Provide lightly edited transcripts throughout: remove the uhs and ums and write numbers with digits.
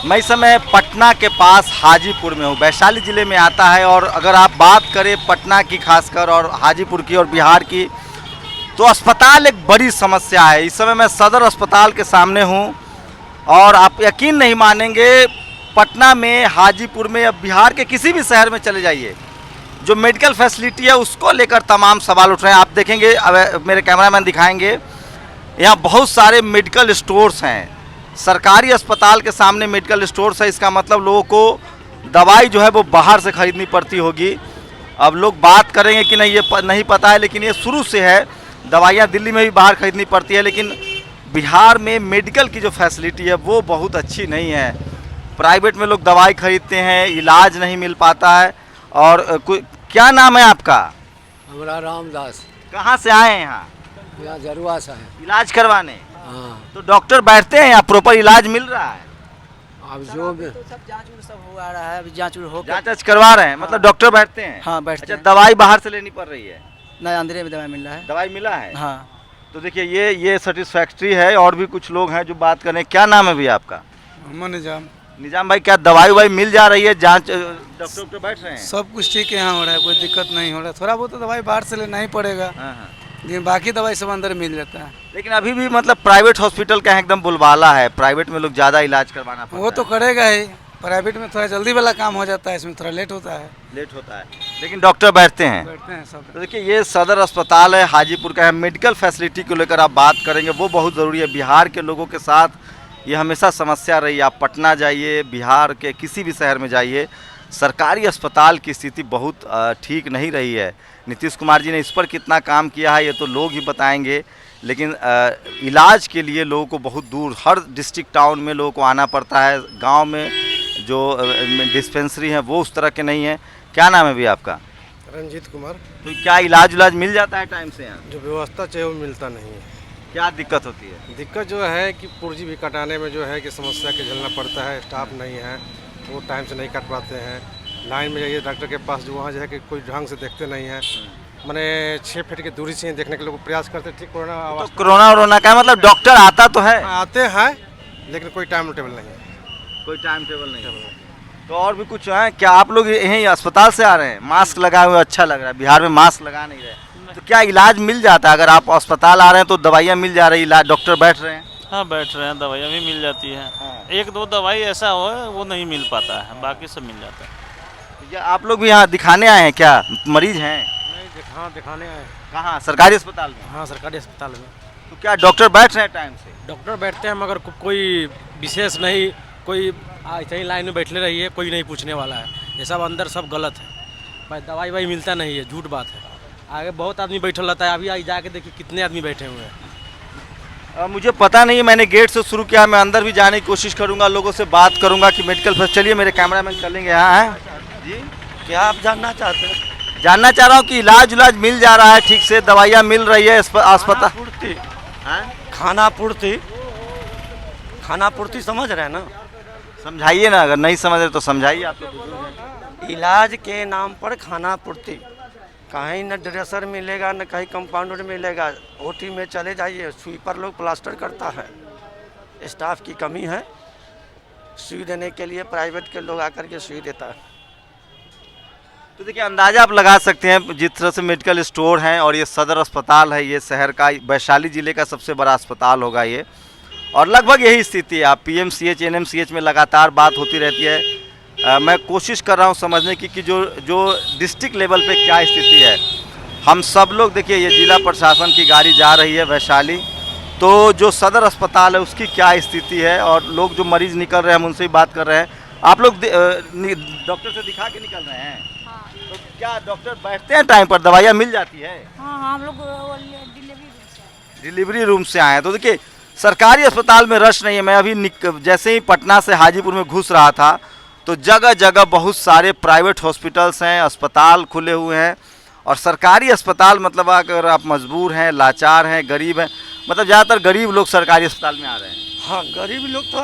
मैं इस समय पटना के पास हाजीपुर में हूँ, वैशाली ज़िले में आता है। और अगर आप बात करें पटना की खासकर और हाजीपुर की और बिहार की, तो अस्पताल एक बड़ी समस्या है। इस समय मैं सदर अस्पताल के सामने हूँ और आप यकीन नहीं मानेंगे, पटना में, हाजीपुर में या बिहार के किसी भी शहर में चले जाइए, जो मेडिकल फैसिलिटी है उसको लेकर तमाम सवाल उठ रहे हैं। आप देखेंगे, अब मेरे कैमरामैन दिखाएंगे, यहाँ बहुत सारे मेडिकल स्टोर्स हैं। सरकारी अस्पताल के सामने मेडिकल स्टोर्स है, इसका मतलब लोगों को दवाई जो है वो बाहर से खरीदनी पड़ती होगी। अब लोग बात करेंगे कि नहीं, ये नहीं पता है, लेकिन ये शुरू से है। दवाइयाँ दिल्ली में भी बाहर खरीदनी पड़ती है, लेकिन बिहार में मेडिकल की जो फैसिलिटी है वो बहुत अच्छी नहीं है। प्राइवेट में लोग दवाई खरीदते हैं, इलाज नहीं मिल पाता है। और क्या नाम है आपका? हमारा रामदास। कहाँ से आए हैं यहाँ? यहाँ जरुआ से है। इलाज करवाने? हाँ। तो डॉक्टर बैठते हैं, यहाँ प्रॉपर इलाज मिल रहा है? अब जो भी तो सब जांच उंच सब हो रहा है, अभी जांच हो जांच करवा रहे हैं, मतलब डॉक्टर बैठते हैं? हाँ बैठते अच्छा, हैं। दवाई बाहर से लेनी पड़ रही है? नहीं, अंदर में दवाई मिल रहा है। दवाई मिला है? हाँ। तो देखिए, ये सेटिस्फैक्ट्री है। और भी कुछ लोग हैं जो बात करें। क्या नाम है भैया आपका? मोहम्मद निजाम। निजाम भाई, क्या दवाई वाई मिल जा रही है? जांच डॉक्टर बैठ रहे हैं? सब कुछ ठीक यहाँ हो रहा है, कोई दिक्कत नहीं हो रहा है। थोड़ा बहुत तो दवाई बाहर से लेना ही पड़ेगा, हाँ हाँ। लेकिन बाकी दवाई सब अंदर मिल जाता है। लेकिन अभी भी मतलब प्राइवेट हॉस्पिटल का एकदम बुलवाला है। प्राइवेट में लोग ज़्यादा इलाज करवाना पड़ता है। वो तो करेगा ही, प्राइवेट में थोड़ा जल्दी वाला काम हो जाता है, इसमें थोड़ा लेट होता है। लेट होता है, लेकिन डॉक्टर बैठते हैं। बैठते हैं सब। तो देखिए, ये सदर अस्पताल है, हाजीपुर का है। मेडिकल फैसिलिटी को लेकर आप बात करेंगे, वो बहुत ज़रूरी है। बिहार के लोगों के साथ ये हमेशा समस्या रही है। आप पटना जाइए, बिहार के किसी भी शहर में जाइए, सरकारी अस्पताल की स्थिति बहुत ठीक नहीं रही है। नीतीश कुमार जी ने इस पर कितना काम किया है ये तो लोग ही बताएंगे, लेकिन इलाज के लिए लोगों को बहुत दूर, हर डिस्ट्रिक्ट टाउन में लोगों को आना पड़ता है। गांव में जो डिस्पेंसरी हैं वो उस तरह के नहीं है। क्या नाम है भैया आपका? रंजीत कुमार। तो क्या इलाज उलाज मिल जाता है टाइम से यहाँ? जो व्यवस्था चाहिए वो मिलता नहीं है। क्या दिक्कत होती है? दिक्कत जो है कि पुर्जी भी कटाने में जो है कि समस्या के झेलना पड़ता है। स्टाफ नहीं है, वो टाइम से नहीं कट पाते हैं। लाइन में जाइए डॉक्टर के पास, जो वहाँ जो है कि कोई ढंग से देखते नहीं है। मैंने 6 फीट की दूरी से देखने के लिए प्रयास करते। ठीक, कोरोना तो कोरोना वोरोना का मतलब डॉक्टर आता तो है? आते हैं, लेकिन कोई टाइम टेबल नहीं है। कोई टाइम टेबल नहीं है। तो और भी कुछ है क्या? आप लोग यहीं अस्पताल से आ रहे हैं? मास्क लगाए हुए अच्छा लग रहा है। बिहार में मास्क लगा नहीं रहे, तो क्या इलाज मिल जाता है? अगर आप अस्पताल आ रहे हैं तो दवाइयाँ मिल जा रही, इलाज डॉक्टर बैठ रहे हैं? हाँ बैठ रहे हैं, दवाइयाँ भी मिल जाती हैं। हाँ। एक दो दवाई ऐसा हो वो नहीं मिल पाता है, बाकी सब मिल जाता है। क्या आप लोग भी यहाँ दिखाने आए हैं? क्या मरीज हैं? नहीं, हाँ दिखाने आए। कहाँ? सरकारी अस्पताल में? हाँ, सरकारी अस्पताल में तो क्या डॉक्टर बैठ रहे हैं टाइम से? डॉक्टर बैठते हैं, मगर कोई विशेष नहीं। कोई ऐसे ही लाइन में बैठले रही है, कोई नहीं पूछने वाला है। ये सब अंदर सब गलत है भाई। दवाई वाई मिलता नहीं है, झूठ बात है। आगे बहुत आदमी बैठल रहता है। अभी जाके देखिए कितने आदमी बैठे हुए हैं। मुझे पता नहीं है, मैंने गेट से शुरू किया। मैं अंदर भी जाने की कोशिश करूंगा, लोगों से बात करूंगा कि मेडिकल फैसिलिटी। चलिए, मेरे कैमरामैन चलेंगे। यहाँ हैं जी, क्या आप जानना चाहते हैं? जानना चाह रहा हूँ कि इलाज उलाज मिल जा रहा है ठीक से? दवाइयाँ मिल रही है अस्पताल? खाना पूर्ति समझ रहे हैं ना? समझाइए ना, अगर नहीं समझ रहे तो समझाइए। आप तो इलाज के नाम पर खाना पूर्ति, कहीं न ड्रेसर मिलेगा न कहीं कंपाउंडर मिलेगा। ओटी में चले जाइए, स्वीपर लोग प्लास्टर करता है। स्टाफ की कमी है, सुई देने के लिए प्राइवेट के लोग आकर के सुई देता है। तो देखिए, अंदाज़ा आप लगा सकते हैं जिस तरह से मेडिकल स्टोर हैं। और ये सदर अस्पताल है, ये शहर का, वैशाली ज़िले का सबसे बड़ा अस्पताल होगा ये। और लगभग यही स्थिति है। आप पीएमसीएच, एनएमसीएच में लगातार बात होती रहती है। मैं कोशिश कर रहा हूँ समझने की कि जो डिस्ट्रिक्ट लेवल पे क्या स्थिति है। हम सब लोग देखिए, ये जिला प्रशासन की गाड़ी जा रही है वैशाली, तो जो सदर अस्पताल है उसकी क्या स्थिति है। और लोग जो मरीज़ निकल रहे हैं हम उनसे ही बात कर रहे हैं। आप लोग डॉक्टर से दिखा के निकल रहे हैं? हाँ। तो क्या डॉक्टर बैठते हैं टाइम पर? दवाइयाँ मिल जाती है? हाँ हाँ, हम लोग डिलीवरी रूम से आए हैं। तो देखिए, सरकारी अस्पताल में रश नहीं है। मैं अभी जैसे ही पटना से हाजीपुर में घुस रहा था तो जगह जगह बहुत सारे प्राइवेट हॉस्पिटल्स हैं, अस्पताल खुले हुए हैं। और सरकारी अस्पताल मतलब अगर आप मजबूर हैं, लाचार हैं, गरीब हैं, मतलब ज़्यादातर गरीब लोग सरकारी अस्पताल में आ रहे हैं। हाँ, गरीब लोग तो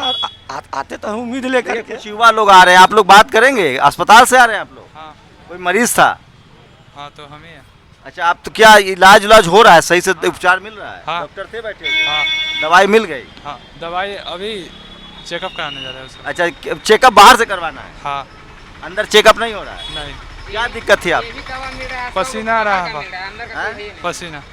आते तो उम्मीद लेकर के। कुछ युवा लोग आ रहे हैं। आप लोग बात करेंगे? अस्पताल से आ रहे हैं आप लोग? हाँ। कोई मरीज था? हाँ, तो हमें। अच्छा, आप तो क्या इलाज उलाज हो रहा है? सही से उपचार मिल रहा है? हाँ। डॉक्टर थे बैठे हुए? हाँ। दवाई मिल गई? हाँ, दवाई अभी चेकअप कराने जा रहा है उसका। अच्छा, चेकअप बाहर से करवाना है? हाँ। अंदर चेकअप नहीं हो रहा है? नहीं। क्या दिक्कत थी आप? पसीना आ रहा है। पसीना।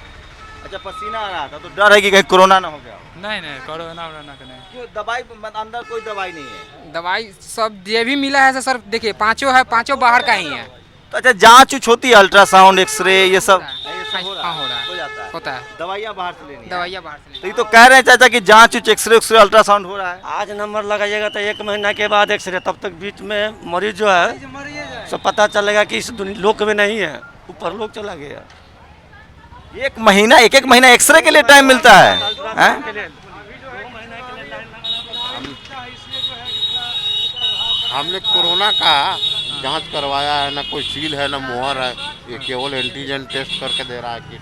अच्छा, पसीना आ रहा था तो डर है कि कहीं कोरोना ना हो गया हो? नहीं नहीं, कोरोना वोरोना का नहीं। क्यों, दवाई अंदर कोई दवाई नहीं है? दवाई सब ये भी मिला है सर, देखिए पांचों है, पांचों बाहर का ही है। तो अच्छा, जांच उच होती है, अल्ट्रासाउंड, एक्सरे, ये सब? हाँ, हो रहा है, हो जाता है, होता है। दवाइयाँ बाहर से लेनी है? दवाइयाँ बाहर से। तो ये तो कह रहे हैं चाचा कि जांच उच, एक्सरे उक्सरे, अल्ट्रासाउंड हो रहा है। आज नंबर लगाइएगा तो 1 महीना के बाद एक्सरे, तब तक बीच में मरीज जो है सब पता चलेगा कि इस लोक में नहीं है, ऊपर लोक चला गया। 1 महीना, एक महीना एक्सरे के लिए टाइम मिलता है, हैं? हमने कोरोना का जांच करवाया है, ना कोई सील है ना मुहर है, ये केवल एंटीजन टेस्ट करके दे रहा है कि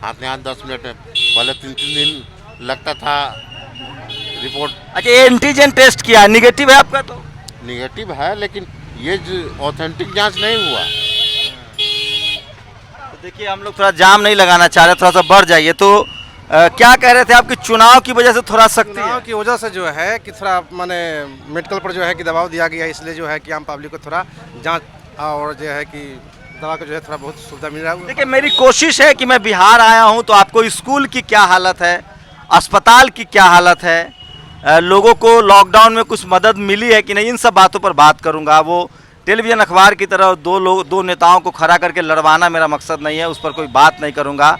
आते हैं 10 मिनट में। पहले 3-3 दिन लगता था रिपोर्ट। अच्छा, एंटीजन टेस्ट किया, निगेटिव है आपका? तो निगेटिव है, लेकिन ये ऑथेंटिक जांच नहीं हुआ। तो देखिए, हम लोग थोड़ा जाम नहीं लगाना चाह रहे, थोड़ा सा बढ़ जाइए। तो क्या कह रहे थे आपकी चुनाव की वजह से थोड़ा सख्ती है? चुनाव की वजह से जो है कि थोड़ा माने मेडिकल पर जो है कि दबाव दिया गया, इसलिए जो है कि आम पब्लिक को थोड़ा जांच और जो है कि दवा को जो है थोड़ा बहुत सुविधा मिल रहा है। देखिए, मेरी कोशिश है कि मैं बिहार आया हूं तो आपको स्कूल की क्या हालत है, अस्पताल की क्या हालत है, लोगों को लॉकडाउन में कुछ मदद मिली है कि नहीं, इन सब बातों पर बात करूंगा। वो टेलीविज़न अखबार की तरह दो नेताओं को खड़ा करके लड़वाना मेरा मकसद नहीं है, उस पर कोई बात नहीं करूंगा।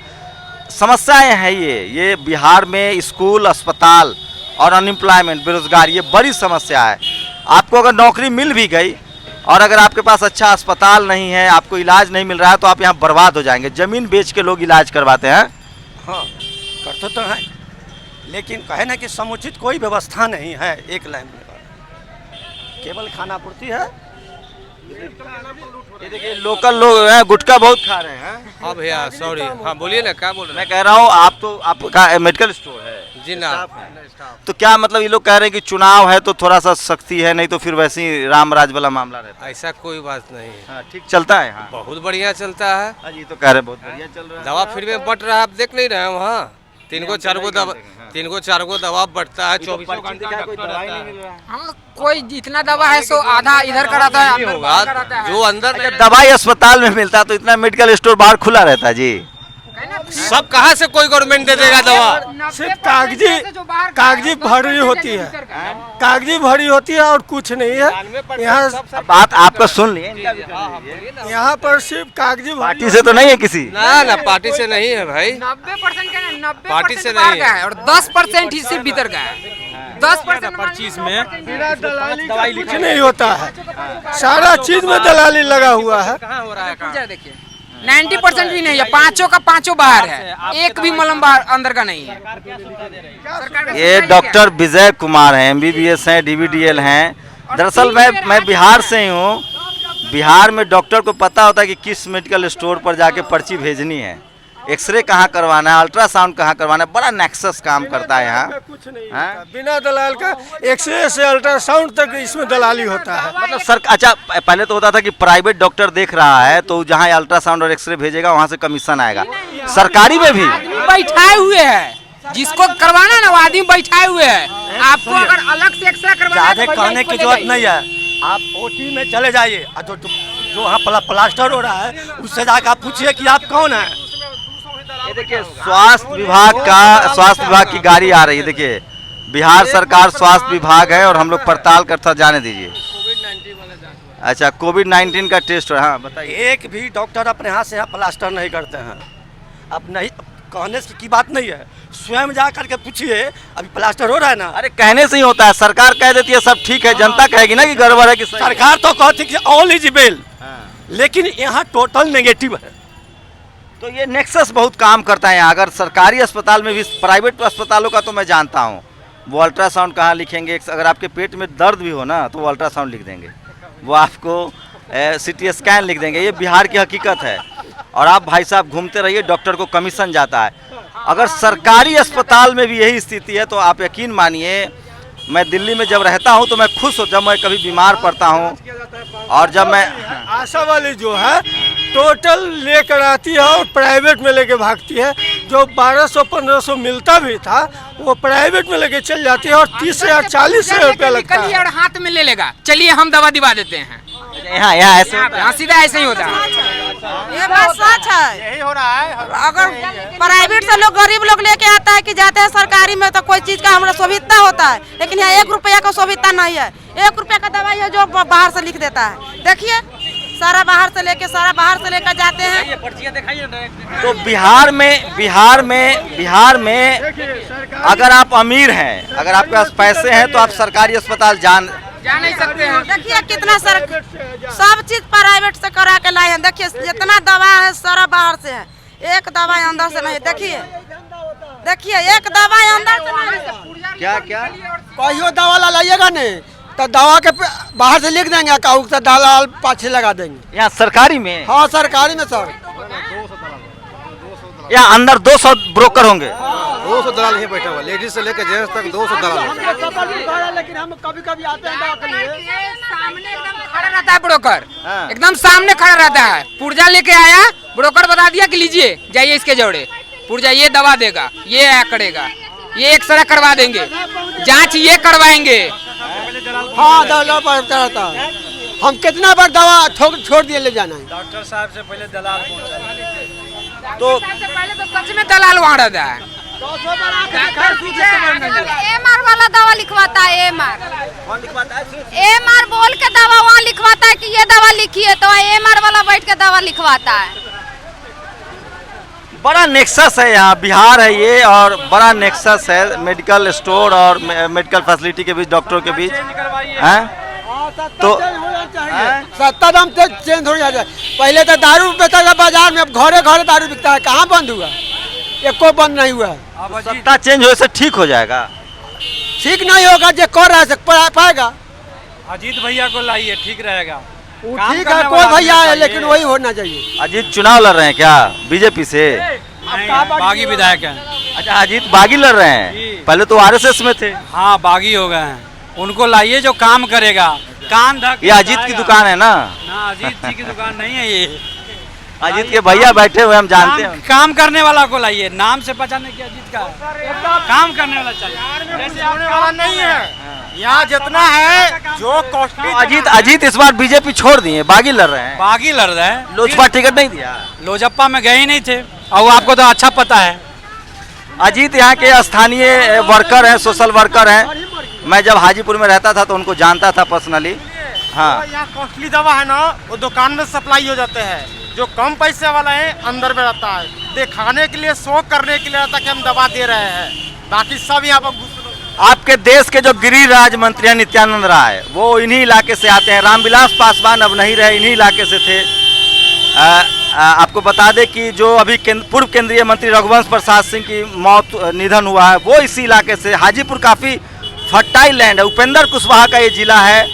समस्याएं हैं ये बिहार में स्कूल, अस्पताल और अनएम्प्लॉयमेंट, बेरोजगार, ये बड़ी समस्या है। आपको अगर नौकरी मिल भी गई और अगर आपके पास अच्छा अस्पताल नहीं है, आपको इलाज नहीं मिल रहा है, तो आप यहाँ बर्बाद हो जाएंगे। ज़मीन बेच के लोग इलाज करवाते हैं। हाँ, करते तो हैं, लेकिन कहे ना कि समुचित कोई व्यवस्था नहीं है। एक लाइन में केवल खाना पूर्ति है। ये देखिए, लोकल लोग हैं, गुटखा बहुत खा रहे हैं। हाँ भैया, सॉरी। हाँ बोलिए ना, क्या बोल रहे मैं कह रहा हूँ, आप तो आपका मेडिकल स्टोर है जी ना? तो क्या मतलब ये लोग कह रहे हैं कि चुनाव है तो थोड़ा सा सख्ती है, नहीं तो फिर वैसे ही रामराज वाला मामला रहता है? ऐसा कोई बात नहीं है। हाँ, ठीक चलता है। हाँ, बहुत बढ़िया चलता है। हाँ जी, तो कह रहे हैं बहुत बढ़िया चल रहा है। दवा फ्री में बट रहा है, आप देख नहीं रहे हैं वहाँ? 3 को 4 को दवा बढ़ता है, 24 घंटा दवाई नहीं मिल रहा है। हाँ, कोई जितना दवा है सो आधा इधर का रहता है, होगा जो अंदर नहीं। दवाई अस्पताल में मिलता तो इतना मेडिकल स्टोर बाहर खुला रहता जी। सब कहाँ से कोई गवर्नमेंट दे देगा दवा? सिर्फ कागजी भरी होती है, कागजी भरी होती है और कुछ नहीं है। यहाँ बात आपका सुन लिए, यहाँ पर सिर्फ कागजी पार्टी से तो नहीं है किसी? ना पार्टी से नहीं है भाई, 90% का है, 90% पार्टी से बाहर नहीं का है और 10% ही सिर्फ भीतर का है। 10% पर्चीज में दवाई कुछ नहीं होता है, सारा चीज में दलाली लगा हुआ है। कहाँ हो रहा है? देखिए 90% भी नहीं है, पांचों का पांचों बाहर है, एक भी मलम बाहर अंदर का नहीं है। सरकार का ये डॉक्टर विजय कुमार हैं, MBBS हैं, DBDL हैं। दरअसल मैं बिहार से ही हूँ। बिहार में डॉक्टर को पता होता है कि किस मेडिकल स्टोर पर जाके पर्ची भेजनी है, एक्सरे कहाँ करवाना है, अल्ट्रासाउंड कहाँ करवाना है। बड़ा नेक्सस काम करता है यहाँ। कुछ नहीं होता, बिना दलाल का एक्सरे से अल्ट्रासाउंड तक इसमें दलाली होता है। मतलब अच्छा, पहले तो होता था कि प्राइवेट डॉक्टर देख रहा है तो जहाँ अल्ट्रासाउंड और एक्सरे भेजेगा वहाँ से कमीशन आएगा। सरकारी में भी बैठाए हुए है, जिसको करवाना ना वो आदमी बैठाए हुए है। आपको अगर अलग से एक्सरे करवाना है ज़्यादा तो कहने की जरूरत नहीं है, आप OT में चले जाइए और जो वहाँ प्लास्टर हो रहा है उससे जाकर आप पूछिए कि आप कौन है। ये देखिए, स्वास्थ्य विभाग की गाड़ी आ रही है। देखिए, बिहार सरकार स्वास्थ्य विभाग है और हम लोग पड़ताल करता, जाने दीजिए। अच्छा, कोविड-19 का टेस्ट हो। हाँ बताइए। एक भी डॉक्टर अपने हाथ से यहाँ प्लास्टर नहीं करते हैं। अब नहीं, कहने की बात नहीं है, स्वयं जा करके पूछिए अभी प्लास्टर हो रहा है ना। अरे कहने से ही होता है, सरकार कह देती है सब ठीक है, जनता कहेगी ना कि गड़बड़ है कि सही है। सरकार तो कहती है कि ऑल एलिजिबल, लेकिन यहाँ टोटल नेगेटिव है। तो ये नेक्सस बहुत काम करता है यहाँ। अगर सरकारी अस्पताल में भी, प्राइवेट अस्पतालों का तो मैं जानता हूँ, वो अल्ट्रासाउंड कहाँ लिखेंगे। अगर आपके पेट में दर्द भी हो ना तो वो अल्ट्रासाउंड लिख देंगे, वो आपको CT स्कैन लिख देंगे। ये बिहार की हकीकत है। और आप भाई साहब घूमते रहिए, डॉक्टर को कमीशन जाता है। अगर सरकारी अस्पताल में भी यही स्थिति है तो आप यकीन मानिए, मैं दिल्ली में जब रहता हूँ तो मैं खुश हूँ जब मैं कभी बीमार पड़ता हूँ। और जब मैं आशा वाली जो है टोटल लेकर आती है और प्राइवेट में लेके भागती है। जो 1200-1500 मिलता भी था वो प्राइवेट में लेके चल जाती है और 30 से 40 रुपया लगता है और हाथ में ले लेगा, चलिए हम दवा दिवा देते हैं। यहाँ ऐसे हाँ, सीधा ऐसे ही होता है। ये बात सच है, यही हो रहा है। अगर प्राइवेट से लोग गरीब लोग लेके आता है कि जाते हैं सरकारी में तो कोई चीज का हमारा सुविधा होता है, लेकिन यहाँ 1 रुपया का सुविधा नहीं है। 1 रुपया का दवाई है जो बाहर से लिख देता है। देखिए सारा बाहर से लेकर जाते हैं। तो बिहार में अगर आप अमीर हैं, अगर आपके पास पैसे हैं तो आप सरकारी अस्पताल जा नहीं सकते हैं। देखिए कितना सब चीज प्राइवेट से करा के लाए हैं। देखिए जितना दवा है सारा बाहर से है, एक दवाई अंदर से नहीं। देखिए एक दवाई अंदर से नहीं। क्या कहियो दवा ला लाइएगा नहीं तो दवा के बाहर से लिख देंगे, कहूँ तो दलाल पाछे लगा देंगे। यहाँ सरकारी में? हाँ सरकारी में सर। यहाँ अंदर 200 ब्रोकर होंगे। 200 दलाल ही बैठा हुआ, लेडीज से लेकर जेंट्स तक 200 दलाल। लेकिन हम कभी आते हैं सामने एकदम खड़ा रहता है ब्रोकर, एकदम सामने खड़ा रहता है। पुर्जा लेके आया, ब्रोकर बता दिया कि लीजिए जाइए इसके जोड़े, पुर्जा ये दवा देगा, ये करेगा, ये एक्सरे करवा देंगे, जांच ये करवाएंगे। हाँ दलाल पर रहता है। हम कितना बार दवा छोड़ दिए ले जाना है। डॉक्टर साहब से पहले दलाल पहुँचा, तो पहले तो सच में दलाल वहाँ रहता है। एमआर वाला दवा लिखवाता है। एमआर बोल के दवा वहाँ लिखवाता है कि ये दवा लिखिए, तो एमआर वाला बैठ के दवा लिखवाता है। बड़ा नेक्सस है यहाँ, बिहार है ये, और बड़ा नेक्सस है मेडिकल स्टोर और मेडिकल फैसिलिटी के बीच, डॉक्टरों के बीच। तो सत्ता दाम चेंज हो जाता है। पहले तो दारू बेचता था बाजार में, अब घरे घरे दारू बिकता है। कहाँ बंद हुआ? एको बंद नहीं हुआ है। सत्ता चेंज हो से ठीक हो जाएगा? ठीक नहीं होगा, जो कर रहा है पाएगा। अजीत भैया को लाइए, ठीक रहेगा। ठीक है, कोई भैया है लेकिन वही होना चाहिए। अजीत चुनाव लड़ रहे हैं क्या बीजेपी से? बागी विधायक हैं। अच्छा, अजीत बागी लड़ रहे हैं। पहले तो आरएसएस में थे। हाँ, बागी हो गए हैं। उनको लाइए जो काम करेगा। कान धक ये अजीत की दुकान है ना? अजीत जी की दुकान नहीं है ये। अजीत के भैया बैठे हुए, हम जानते हैं। काम करने वाला को लाइए, नाम से पहचाने की अजीत का काम करने वाला चाहिए, ऐसे आने वाला नहीं है। यहाँ जितना है जो कॉस्टली। अजीत इस बार बीजेपी छोड़ दिए, बागी लड़ रहे हैं। बागी लड़ रहे हैं। लोजपा टिकट नहीं दिया। लोजपा में गए ही नहीं थे, और आपको तो अच्छा पता है। अजीत यहाँ के स्थानीय वर्कर हैं, सोशल वर्कर हैं। मैं जब हाजीपुर में रहता था तो उनको जानता था पर्सनली। हाँ, यहाँ कॉस्टली दवा है ना, वो दुकान में सप्लाई हो जाते हैं। जो कम पैसे वाला है अंदर में रहता है, दिखाने के लिए, शो करने के लिए रहता है कि हम दवा दे रहे हैं। बाकी सब यहाँ पर। आपके देश के जो गृह राज्य मंत्री हैं नित्यानंद राय, वो इन्हीं इलाके से आते हैं। रामविलास पासवान अब नहीं रहे, इन्हीं इलाके से थे। आपको बता दें कि जो अभी पूर्व केंद्रीय मंत्री रघुवंश प्रसाद सिंह की निधन हुआ है, वो इसी इलाके से। हाजीपुर काफ़ी फर्टाइल लैंड है। उपेंद्र कुशवाहा का ये जिला है।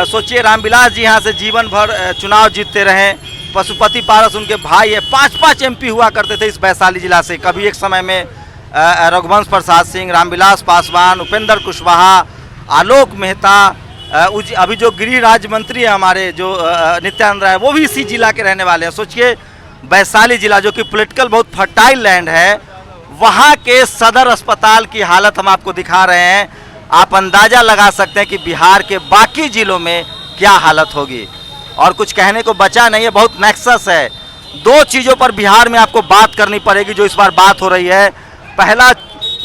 सोचिए, रामविलास जी यहाँ से जीवन भर चुनाव जीतते रहे। पशुपति पारस उनके भाई है। 5-5 MP हुआ करते थे इस वैशाली जिला से। कभी एक समय में रघुवंश प्रसाद सिंह, रामविलास पासवान, उपेंद्र कुशवाहा, आलोक मेहता, अभी जो गृह राज्य मंत्री है हमारे जो नित्यानंद राय, वो भी इसी जिला के रहने वाले हैं। सोचिए, वैशाली जिला जो कि पॉलिटिकल बहुत फर्टाइल लैंड है, वहाँ के सदर अस्पताल की हालत हम आपको दिखा रहे हैं। आप अंदाज़ा लगा सकते हैं कि बिहार के बाकी जिलों में क्या हालत होगी। और कुछ कहने को बचा नहीं है, बहुत नेक्सस है। 2 चीज़ों पर बिहार में आपको बात करनी पड़ेगी जो इस बार बात हो रही है। पहला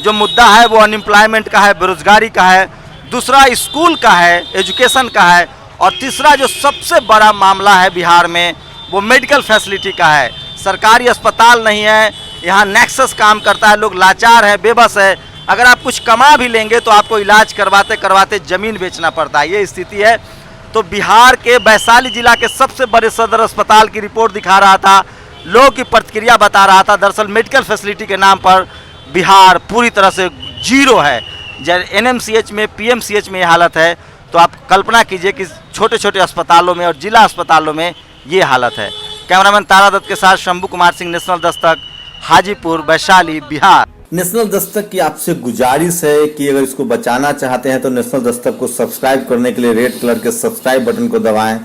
जो मुद्दा है वो अनएम्प्लॉयमेंट का है, बेरोजगारी का है। दूसरा स्कूल का है, एजुकेशन का है। और तीसरा जो सबसे बड़ा मामला है बिहार में, वो मेडिकल फैसिलिटी का है। सरकारी अस्पताल नहीं है, यहाँ नेक्सस काम करता है। लोग लाचार है, बेबस है। अगर आप कुछ कमा भी लेंगे तो आपको इलाज करवाते करवाते ज़मीन बेचना पड़ता है, ये स्थिति है। तो बिहार के वैशाली जिला के सबसे बड़े सदर अस्पताल की रिपोर्ट दिखा रहा था, लोगों की प्रतिक्रिया बता रहा था। दरअसल मेडिकल फैसिलिटी के नाम पर बिहार पूरी तरह से जीरो है। NMCH में, PMCH में ये हालत है, तो आप कल्पना कीजिए कि छोटे छोटे अस्पतालों में और जिला अस्पतालों में ये हालत है। कैमरामैन तारा दत्त के साथ शंभू कुमार सिंह, नेशनल दस्तक, हाजीपुर, वैशाली, बिहार। नेशनल दस्तक की आपसे गुजारिश है कि अगर इसको बचाना चाहते हैं तो नेशनल दस्तक को सब्सक्राइब करने के लिए रेड कलर के सब्सक्राइब बटन को दबाएं,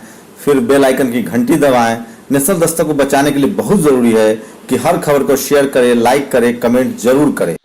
फिर बेल आइकन की घंटी दबाएं। नेशनल दस्तक को बचाने के लिए बहुत जरूरी है कि हर खबर को शेयर करें, लाइक करें, कमेंट जरूर करें।